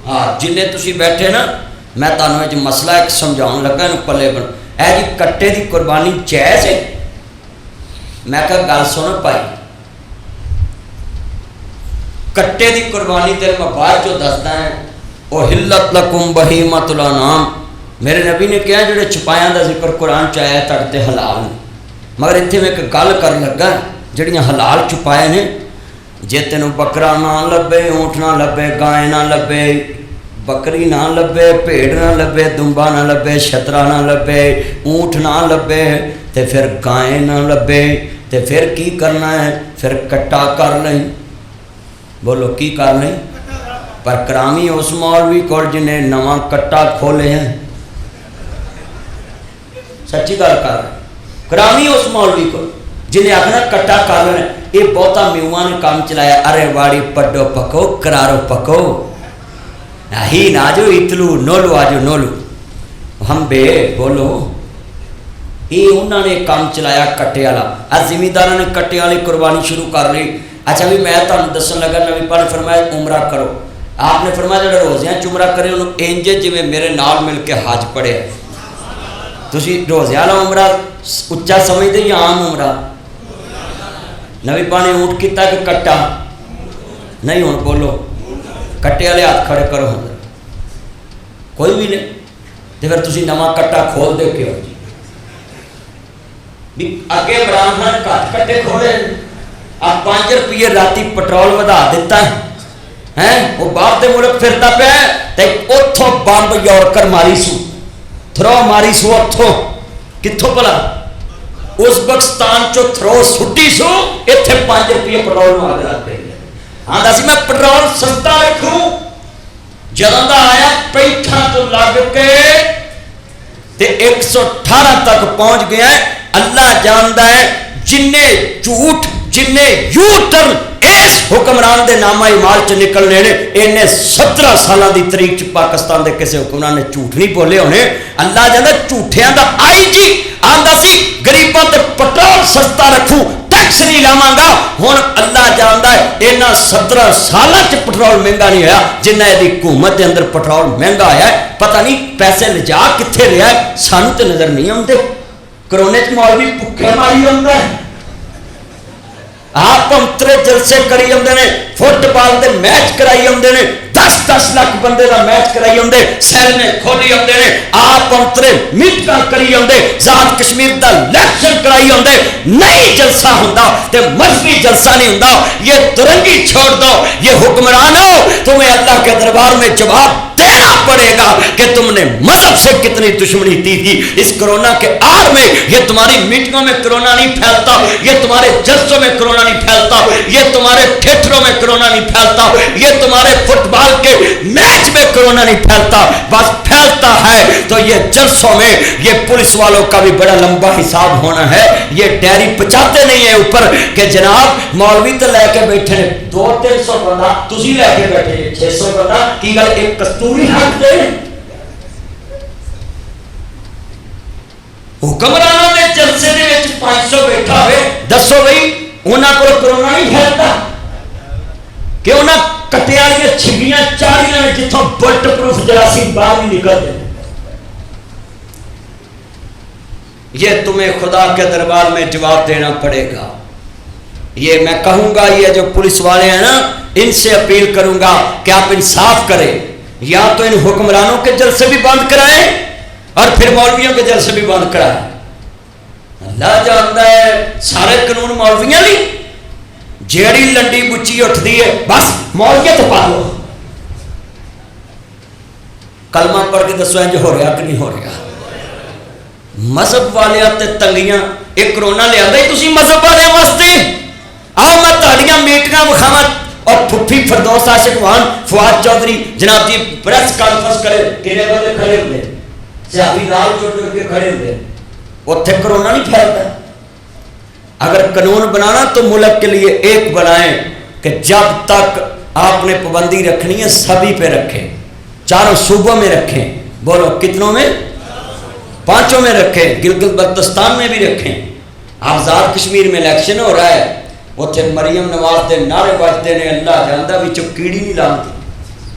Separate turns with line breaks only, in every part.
ہاں جنہیں تسی بیٹھے نا میں تانوں وچ مسئلہ ایک سمجھاؤں لگا نو پلے بن اے جی کٹے دی قربانی جائز ہے؟ میں کہا گل سنو پائی کٹے دی قربانی تیرے میں بعد جو دستا ہے احلت لکم بہیمۃ الانعام میرے نبی نے کہا جڑے چھپایاں دا ذکر قرآن چاہیا تڑتے حلال مگر اتنے میں ایک گل کر لگا جڑیاں حلال چھپائے نے جے تینوں بکرا نہ لبے اونٹ نہ لبے گائے نہ لبے بکری نہ لبے بھیڑ نہ لبے دمبا نہ لبے شترا نہ لبے اونٹ نہ لبے تے پھر گائے نہ لبے تے پھر کی کرنا ہے پھر کٹا کر لیں بولو کی کر لیں پر کرامی اس مولوی کو جنہیں نواں کٹا کھولے ہیں سچی گل کر رہے کرامی اس مولوی کو جنہیں آخنا کٹا کر لیں یہ بہتا میواں نے کام چلایا ارے واڑی پڈو پکو کرارو پکو ہی نہ جو اتلو نولو آجو نولو ہم بے بولو یہ انہوں نے کام چلایا کٹے والا زمینداروں نے کٹے والی قربانی شروع کر لی اچھا بھی میں تمہیں دسن لگا نبی پاک نے فرمایا عمرہ کرو آپ نے فرمایا جڑے روزیاں عمرہ کرے انہوں انجے جی میرے نال مل کے حج پڑے تسی روزے والا عمرہ اچا سمجھتے یا عام عمرہ نبی پاک نے اونٹ کیتا کہ کٹا نہیں ہوں بولو کٹے والے ہاتھ کھڑے کرو اندر کوئی بھی نہیں تو پھر تسی نواں کٹا کھول دے کے اگے عمران خان کٹ کٹے کھولے اب 5 روپیے راتی پٹرول ودا دیتا ہے وہ باپ دے ملک پھرتا پہ تے اتھو بمب یور کر ماری سو تھرو ماری سو اتھو کتھو پلا ازبکستان چو تھرو سٹی سو اتھے 5 روپیے پٹرول مار دیتے ہاں دسی میں پٹرول سستا رکھوں جدوں دا آیا 65 تو لگ کے تے 118 تک پہنچ گیا ہے اللہ جاندا ہے جننے جھوٹ جننے یو ٹرن اس حکمران دے نامہ ایمال چ نکلنے نے انہیں 17 سالہ دی تاریخ چ پاکستان دے کسے حکمران نے جھوٹ نہیں بولے ہونے اللہ جاندا جھوٹیاں دا آئی جی آندا سی غریباں تے پٹرول سستا رکھوں ٹیکس نہیں لاواں گا ہن اللہ جاندا ہے انہاں 17 سالہ چ پٹرول مہنگا نہیں ہویا جنہ دی حکومت دے اندر پٹرول مہنگا ہویا ہے پتہ نہیں پیسے لجا کتھے رہیا ہے سانوں تے نظر نہیں آندے کرونے چ مولوی بھکھے ماری ہوندا ہے آپ پمترے جلسے کری ہوندے نے فٹ بال دے میچ کرائی ہوندے نے 10-10 لاکھ بندے دا میچ کرائی ہوندے سیل میں کھولی ہوندے نے آپ پمترے میٹنگاں کری ہوندے ذات کشمیر دا الیکشن کرائی ہوندے نہیں جلسہ ہوندا تے مذہبی جلسہ نہیں ہوندا یہ درنگی چھوڑ دو یہ حکمرانوں تمہیں اللہ کے دربار میں جواب دینا پڑے گا کہ تم نے مذہب سے کتنی دشمنی دی تھی اس کرونا کے آڑ میں یہ تمہاری میٹنگوں میں کرونا نہیں پھیلتا یہ تمہارے جلسوں میں کرونا نہیں پھیلتا یہ تمہارے تھیٹروں میں کرونا نہیں پھیلتا یہ تمہارے فٹ بال کے میچ میں کرونا نہیں پھیلتا بس پھیلتا ہے تو یہ جلسوں میں یہ پولیس والوں کا بھی بڑا لمبا حساب ہونا ہے یہ ڈیری پچاتے نہیں ہیں اوپر کہ جناب مولوی تو لے کے بیٹھے 200-300 بندہ تسی لے کے بیٹھے 600 بندہ کی گل ایک کستوری حق دے حکمرانوں نے جلسے دے وچ 500 بیٹھا ہوئے دسو بھئی انہاں کو کرونا نہیں پھیلتا کہ انہاں کٹیاں والی چھگیاں چاڑیاں جتھوں بلٹ پروف جراثیم باہر نہیں نکلتے یہ تمہیں خدا کے دربار میں جواب دینا پڑے گا یہ میں کہوں گا یہ جو پولیس والے ہیں نا ان سے اپیل کروں گا کہ آپ انصاف کریں یا تو ان حکمرانوں کے جلسے بھی بند کرائیں اور پھر مولویوں کے جلسے بھی بند کرائیں اللہ جانتا ہے سارے قانون مولویاں نہیں جیڑی لنڈی بچی اٹھتی ہے بس مولویت تو پا لو کلمہ پڑھ کے دسو انج ہو رہا کہ نہیں ہو رہا مذہب والے تے تنگیاں ایک کرونا لے آندا ہی تسی مذہب والے واسطے آؤ میں تہاڈیاں میٹنگاں وکھاواں اور پھپھی فردوس عاشق وان فؤاد چودھری جناب جی پریس کانفرنس کرے کنے بندے کھڑے ہوندے صحابی نال جڑ کے کھڑے ہوندے اوتھے کرونا نہیں پھیلتا اگر قانون بنانا تو ملک کے لیے ایک بنائیں کہ جب تک آپ نے پابندی رکھنی ہے سبھی پہ رکھیں چاروں صوبوں میں رکھیں بولو کتنوں میں 5 میں رکھیں گلگت بلتستان میں بھی رکھیں آزاد کشمیر میں الیکشن ہو رہا ہے اتنے مریم نواز دے نعرے بجتے نے اللہ جاندا وچوں کیڑی نہیں لانتی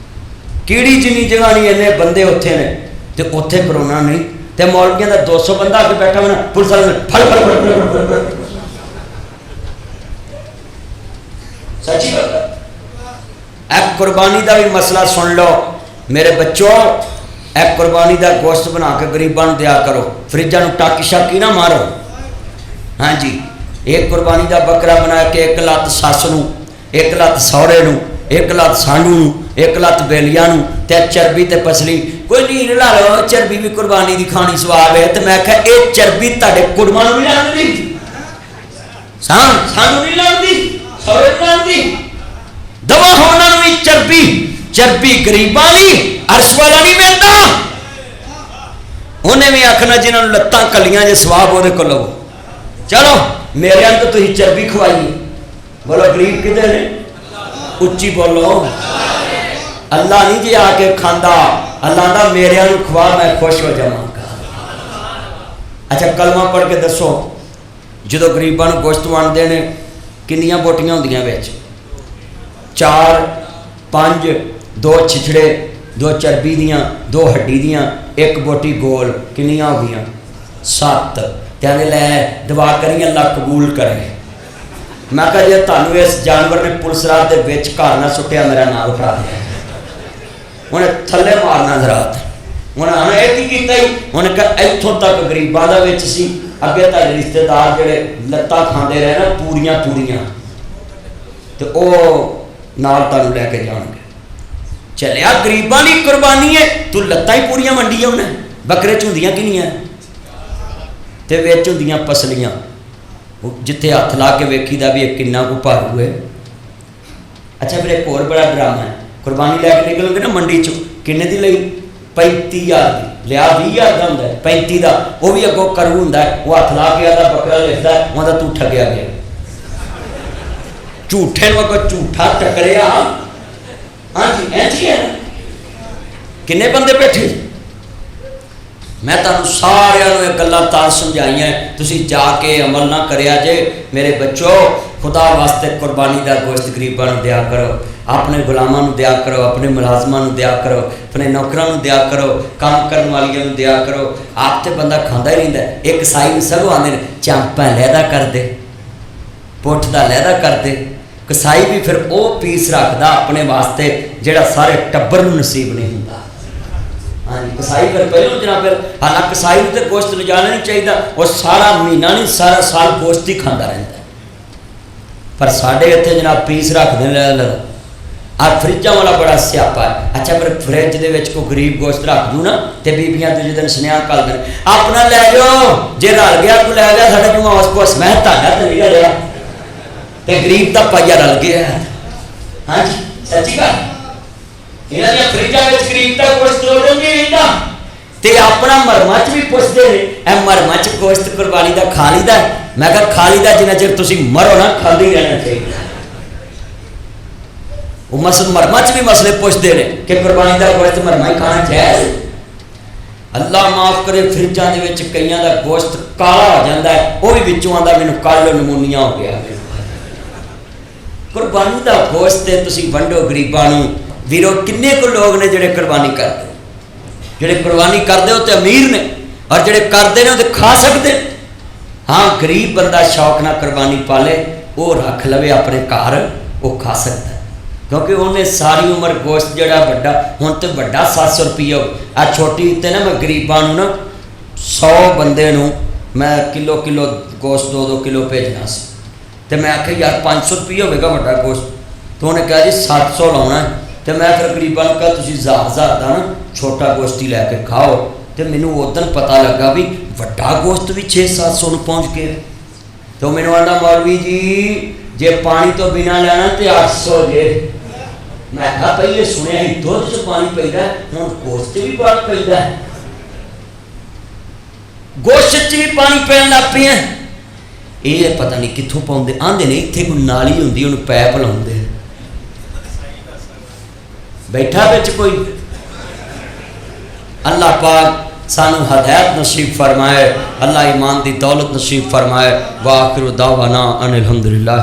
ਕੀੜੀ ਜਿੰਨੀ ਜਗ੍ਹਾ ਨਹੀਂ, ਇੰਨੇ ਬੰਦੇ ਉੱਥੇ ਨੇ ਤੇ ਉੱਥੇ ਕਰੋਨਾ ਨਹੀਂ। ਤੇ ਮੌਲਵੀਆਂ ਦਾ 200 ਬੰਦਾ ਅੱਗੇ ਬੈਠਾ ਹੋਣਾ, ਪੁਲਿਸ ਵਾਲੇ ਫੜ ਸੱਚੀ ਗੱਲ ਹੈ। ਇਹ ਕੁਰਬਾਨੀ ਦਾ ਵੀ ਮਸਲਾ ਸੁਣ ਲਓ ਮੇਰੇ ਬੱਚੋ। ਇਹ ਕੁਰਬਾਨੀ ਦਾ ਗੋਸ਼ਤ ਬਣਾ ਕੇ ਗਰੀਬਾਂ ਨੂੰ ਦਿਆ ਕਰੋ, ਫਰਿੱਜਾਂ ਨੂੰ ਟਾਕੀ ਸ਼ਾਕੀ ਨਾ ਮਾਰੋ। ਹਾਂਜੀ, ਇੱਕ ਕੁਰਬਾਨੀ ਦਾ ਬੱਕਰਾ ਬਣਾ ਕੇ ਇੱਕ ਲੱਤ ਸੱਸ ਨੂੰ, ਇੱਕ ਲੱਤ ਸਹੁਰੇ ਨੂੰ, ਇੱਕ ਲੱਤ ਸਾਂਢੂ ਨੂੰ, ਇੱਕ ਲੱਤ ਬੇਲੀਆਂ ਨੂੰ, ਤੇ ਚਰਬੀ ਤੇ ਪਸਲੀ। ਕੋਈ ਨੀਂਦ ਲਾ ਲਓ, ਚਰਬੀ ਵੀ ਕੁਰਬਾਨੀ ਦੀ ਖਾਣੀ ਸਵਾਬ ਹੈ। ਤੇ ਮੈਂ ਕਿਹਾ ਇਹ ਚਰਬੀ ਤੁਹਾਡੇ ਕੁੜਮਾਂ ਨੂੰ ਨਹੀਂ ਲੱਗਦੀ, ਸਾਨੂੰ ਨਹੀਂ ਲੱਗਦੀ, ਸਹੁਰੇ ਨੂੰ ਲੱਗਦੀ, ਦਵਾ ਉਹਨਾਂ ਨੂੰ ਵੀ ਚਰਬੀ। ਚਰਬੀ ਗਰੀਬਾਂ ਦੀ ਅਰਸ਼ ਵਾਲਾ ਨਹੀਂ ਮਿਲਦਾ। ਉਹਨੇ ਵੀ ਆਖਣਾ ਜਿਨ੍ਹਾਂ ਨੂੰ ਲੱਤਾਂ ਕੱਲੀਆਂ ਜੇ ਸਵਾਬ ਉਹਦੇ ਕੋਲ ਲਵੋ। ਚਲੋ ਮੇਰੇ ਅੰਦਰ ਤੁਸੀਂ ਚਰਬੀ ਖਵਾਈਏ। ਬੋਲੋ ਗਰੀਬ ਕਿਹਦੇ ਨੇ? ਉੱਚੀ ਬੋਲੋ। ਅੱਲਾ ਨਹੀਂ ਜੀ ਆ ਕੇ ਖਾਂਦਾ, ਅੱਲਾ ਦਾ ਮੇਰਿਆਂ ਨੂੰ ਖਵਾ ਮੈਂ ਖੁਸ਼ ਹੋ ਜਾਵਾਂਗਾ। ਅੱਛਾ ਕਲਮਾ ਪੜ੍ਹ ਕੇ ਦੱਸੋ, ਜਦੋਂ ਗਰੀਬਾਂ ਨੂੰ ਗੋਸ਼ਤ ਵੰਡਦੇ ਨੇ ਕਿੰਨੀਆਂ ਬੋਟੀਆਂ ਹੁੰਦੀਆਂ ਵਿੱਚ? 4 5 2 ਛਿਛੜੇ, 2 ਚਰਬੀ ਦੀਆਂ, 2 ਹੱਡੀ ਦੀਆਂ, 1 ਬੋਟੀ ਗੋਲ। ਕਿੰਨੀਆਂ ਹੋ ਗਈਆਂ? 7। ਕਹਿੰਦੇ ਲੈ ਦੁਆ ਕਰੀ ਅੱਲਾ ਕਬੂਲ ਕਰੇ। ਮੈਂ ਕਿਹਾ ਜੇ ਤੁਹਾਨੂੰ ਇਸ ਜਾਨਵਰ ਨੇ ਪੁਲਿਸ ਰਾਤ ਦੇ ਵਿੱਚ ਘਰ ਨਾ ਸੁੱਟਿਆ, ਮੇਰਾ ਨਾਮ ਉਠਾ ਦਿਆ। ਉਹਨੇ ਥੱਲੇ ਮਾਰਨਾ ਜ਼ਰਾਤ। ਹੁਣ ਆਣਾ ਇਹ ਕੀ ਕੀਤਾ ਹੀ? ਉਹਨੇ ਕਿਹਾ ਇੱਥੋਂ ਤੱਕ ਗਰੀਬਾਂ ਦਾ ਵਿੱਚ ਸੀ, ਅੱਗੇ ਤੁਹਾਡੇ ਰਿਸ਼ਤੇਦਾਰ ਜਿਹੜੇ ਲੱਤਾਂ ਖਾਂਦੇ ਰਹੇ ਨਾ ਪੂਰੀਆਂ ਤੇ ਉਹ ਨਾਲ ਤੁਹਾਨੂੰ ਲੈ ਕੇ ਜਾਣਗੇ। ਚੱਲਿਆ ਗਰੀਬਾਂ ਦੀ ਕੁਰਬਾਨੀ ਹੈ, ਤੂੰ ਲੱਤਾਂ ਹੀ ਪੂਰੀਆਂ ਵੰਡੀਆਂ ਉਹਨੇ। ਬੱਕਰੇ 'ਚ ਹੁੰਦੀਆਂ ਕਿੰਨੀਆਂ ਤੇ ਵਿੱਚ ਹੁੰਦੀਆਂ ਪਸਲੀਆਂ। ਜਿੱਥੇ ਹੱਥ ਲਾ ਕੇ ਵੇਖੀਦਾ ਵੀ ਇਹ ਕਿੰਨਾ ਕੁ ਭਾਰੂ ਹੈ। ਅੱਛਾ ਫਿਰ ਇੱਕ ਹੋਰ ਬੜਾ ਡਰਾਮਾ ਹੈ। ਕੁਰਬਾਨੀ ਲੈ ਕੇ ਨਿਕਲੋਗੇ ਨਾ ਮੰਡੀ 'ਚੋਂ, ਕਿੰਨੇ ਦੀ ਲਈ? 35,000 ਦੀ। ਲਿਆ 20,000 ਦਾ ਹੁੰਦਾ, 35 ਦਾ। ਉਹ ਵੀ ਅੱਗੋਂ ਕਰੂ ਹੁੰਦਾ, ਉਹ ਹੱਥ ਲਾ ਕੇ ਆਦਾ ਬੱਕਰਾ ਲਿਖਦਾ, ਉਹਦਾ ਤੂੰ ਠੱਗਿਆ ਗਿਆ। ਝੂਠੇ ਨੂੰ ਅੱਗੋਂ ਝੂਠਾ ਟੱਕਰਿਆ। ਹਾਂਜੀ ਐਂਜੀ ਹੈ। ਕਿੰਨੇ ਬੰਦੇ ਬੈਠੇ? ਮੈਂ ਤੁਹਾਨੂੰ ਸਾਰਿਆਂ ਨੂੰ ਇਹ ਗੱਲਾਂ ਤਾਂ ਸਮਝਾਈਆਂ, ਤੁਸੀਂ ਜਾ ਕੇ ਅਮਲ ਨਾ ਕਰਿਆ ਜੇ। ਮੇਰੇ ਬੱਚੋ ਖੁਦਾ ਵਾਸਤੇ ਕੁਰਬਾਨੀ ਦਾ ਗੋਸ਼ਤ ਗਰੀਬਾਂ ਨੂੰ ਦਿਆ ਕਰੋ, ਆਪਣੇ ਗੁਲਾਮਾਂ ਨੂੰ ਦਿਆ ਕਰੋ, ਆਪਣੇ ਮੁਲਾਜ਼ਮਾਂ ਨੂੰ ਦਿਆ ਕਰੋ, ਆਪਣੇ ਨੌਕਰਾਂ ਨੂੰ ਦਿਆ ਕਰੋ, ਕੰਮ ਕਰਨ ਵਾਲੀਆਂ ਨੂੰ ਦਿਆ ਕਰੋ। ਆਪ ਤੇ ਬੰਦਾ ਖਾਂਦਾ ਹੀ ਰਹਿੰਦਾ। ਇੱਕ ਕਸਾਈ ਨੂੰ ਸਗੋਂ ਆਉਂਦੇ ਨੇ ਚਾਂਪਾਂ ਲਹਿਦਾ ਕਰਦੇ, ਪੁੱਠ ਦਾ ਲਹਿਦਾ ਕਰਦੇ। ਕਸਾਈ ਵੀ ਫਿਰ ਉਹ ਪੀਸ ਰੱਖਦਾ ਆਪਣੇ ਵਾਸਤੇ ਜਿਹੜਾ ਸਾਰੇ ਟੱਬਰ ਨੂੰ ਨਸੀਬ ਨਹੀਂ ਹੁੰਦਾ। ਹਾਂਜੀ ਕਸਾਈ ਫਿਰ ਪਹਿਲੋਂ ਜਨਾਬ ਫਿਰ ਹਾਲਾਂਕਿ ਕਸਾਈ ਨੂੰ ਤਾਂ ਗੋਸ਼ਤ ਲਿਜਾਣਾ ਨਹੀਂ ਚਾਹੀਦਾ, ਉਹ ਸਾਰਾ ਮਹੀਨਾ ਨਹੀਂ ਸਾਰਾ ਸਾਲ ਗੋਸ਼ਤ ਹੀ ਖਾਂਦਾ ਰਹਿੰਦਾ। ਪਰ ਸਾਡੇ ਇੱਥੇ ਜਨਾਬ ਪੀਸ ਰੱਖਦੇ ਨੇ। ਆ ਫਰਿੱਜਾਂ ਵਾਲਾ ਬੜਾ ਸਿਆਪਾ ਹੈ। ਅੱਛਾ ਫਿਰ ਫਰਿੱਜ ਦੇ ਵਿੱਚ ਕੋਈ ਗਰੀਬ ਗੋਸ਼ਤ ਰੱਖ ਦੂ ਨਾ ਤੇ ਬੀਬੀਆਂ ਦੂਜੇ ਦਿਨ ਸੁਨੇਹਾ ਕਰਦੇ ਨੇ ਆਪਣਾ ਲੈ ਜਾਓ, ਜੇ ਰਲ ਗਿਆ ਕੋਈ ਲੈ ਗਿਆ, ਸਾਡੇ ਕੋਲ ਉਸ ਕੋਸ ਮੈਂ ਤੁਹਾਡਾ ਤੇ ਨਹੀਂ ਰਿਹਾ ਤੇ ਗਰੀਬ ਦਾ ਪਾਈਆ ਰਲ ਗਿਆ। ਹਾਂਜੀ ਸੱਚੀ ਗੱਲ। ਇਹਨਾਂ ਦੀਆਂ ਫਰਿੱਜਾਂ ਵਿੱਚ ਗਰੀਬ ਦਾ ਗੋਸ਼ਤ ਲੋੜ ਨਹੀਂ ਰਹਿੰਦਾ। ਤੇ ਆਪਣਾ ਮਰਮਾਂ 'ਚ ਵੀ ਪੁੱਛਦੇ ਨੇ ਇਹ ਮਰਮਾਂ 'ਚ ਗੋਸ਼ਤ ਕੁਰਬਾਨੀ ਦਾ ਖਾ ਲਈਦਾ? ਮੈਂ ਕਿਹਾ ਖਾ ਲਈਦਾ, ਜਿੰਨਾ ਚਿਰ ਤੁਸੀਂ ਮਰੋ ਨਾ ਖਾਂਦੇ ਹੀ ਰਹਿਣਾ ਚਾਹੀਦਾ। ਉਹ ਮਰਮਾਂ 'ਚ ਵੀ ਮਸਲੇ ਪੁੱਛਦੇ ਨੇ ਕਿ ਕੁਰਬਾਨੀ ਦਾ ਗੋਸ਼ਤ ਮਰਮਾ ਹੀ ਖਾਣਾ ਜਾਇਜ਼? ਅੱਲਾ ਮਾਫ ਕਰੇ, ਫਰਿੱਜਾਂ ਦੇ ਵਿੱਚ ਕਈਆਂ ਦਾ ਗੋਸ਼ਤ ਕਾਲਾ ਹੋ ਜਾਂਦਾ ਹੈ, ਉਹ ਵੀ ਵਿੱਚੋਂ ਆਉਂਦਾ ਮੈਨੂੰ ਕੱਲ੍ਹ ਨਮੂਨੀਆ ਹੋ ਗਿਆ। ਕੁਰਬਾਨੀ ਦਾ ਗੋਸ਼ਤ ਤੇ ਤੁਸੀਂ ਵੰਡੋ ਗਰੀਬਾਂ ਨੂੰ। ਵੀਰੋ ਕਿੰਨੇ ਕੁ ਲੋਕ ਨੇ ਜਿਹੜੇ ਕੁਰਬਾਨੀ ਕਰਦੇ? ਜਿਹੜੇ ਕੁਰਬਾਨੀ ਕਰਦੇ ਉਹ ਤੇ ਅਮੀਰ ਨੇ, ਔਰ ਜਿਹੜੇ ਕਰਦੇ ਨੇ ਉਹ ਤੇ ਖਾ ਸਕਦੇ। ਹਾਂ ਗਰੀਬ ਬੰਦਾ ਸ਼ੌਕ ਨਾਲ ਕੁਰਬਾਨੀ ਪਾਲੇ, ਉਹ ਰੱਖ ਲਵੇ ਆਪਣੇ ਘਰ, ਉਹ ਖਾ ਸਕਦਾ ਕਿਉਂਕਿ ਉਹਨੇ ਸਾਰੀ ਉਮਰ ਗੋਸ਼ਤ ਜਿਹੜਾ ਵੱਡਾ ਹੁਣ ਤੇ ਵੱਡਾ 700 ਰੁਪਈਆ ਆ ਛੋਟੀ ਉੱਤੇ ਨਾ ਮੈਂ ਗਰੀਬਾਂ ਨੂੰ ਨਾ 100 ਬੰਦੇ ਨੂੰ ਮੈਂ ਕਿਲੋ ਗੋਸ਼ਤ 2-2 ਕਿਲੋ ਭੇਜਣਾ ਸੀ ਤੇ ਮੈਂ ਆਖਿਆ ਯਾਰ 500 ਰੁਪਈਆ ਹੋਵੇਗਾ ਵੱਡਾ ਗੋਸ਼ਤ, ਤੇ ਉਹਨੇ ਕਿਹਾ ਜੀ 700 ਲਾਉਣਾ। ਤੇ ਮੈਂ ਫਿਰ ਗਰੀਬਾਂ ਨੂੰ ਕਿਹਾ ਤੁਸੀਂ 1000 ਦਾ ਨਾ ਛੋਟਾ ਗੋਸ਼ਤ ਹੀ ਲੈ ਕੇ ਖਾਓ। ਤੇ ਮੈਨੂੰ ਉਦੋਂ ਪਤਾ ਲੱਗਾ ਵੀ ਵੱਡਾ ਗੋਸ਼ਤ ਵੀ 600-700 ਨੂੰ ਪਹੁੰਚ ਗਿਆ। ਤੇ ਮੈਨੂੰ ਆਂਦਾ ਮੌਲਵੀ ਜੀ ਜੇ ਪਾਣੀ ਤੋਂ ਬਿਨਾਂ ਲੈਣਾ ਤੇ 800 ਜੇ। ਮੈਂ ਕਿਹਾ ਪਹਿਲੇ ਸੁਣਿਆ ਸੀ ਦੁੱਧ 'ਚ ਪਾਣੀ ਪੈਂਦਾ, ਹੁਣ ਗੋਸ਼ਤ 'ਚ ਵੀ ਪਾਣੀ ਪੈਂਦਾ, ਗੋਸ਼ਤ 'ਚ ਵੀ ਪਾਣੀ ਪੈਣ ਲੱਗ ਪਿਆ। ਇਹ ਪਤਾ ਨਹੀਂ ਕਿੱਥੋਂ ਪਾਉਂਦੇ, ਆਂਦੇ ਨੇ ਇੱਥੇ ਕੋਈ ਨਾਲੀ ਹੁੰਦੀ ਉਹਨੂੰ ਪੈਪ ਲਾਉਂਦੇ। ਬੈਠਾ ਵਿੱਚ ਕੋਈ? ਅੱਲਾਹ ਪਾਕ सानू हदायत नसीब फरमाए, अल्लाह ईमान दी दौलत नसीब फरमाए। वाखिर दावाना अनिल हम्दुलिल्लाह।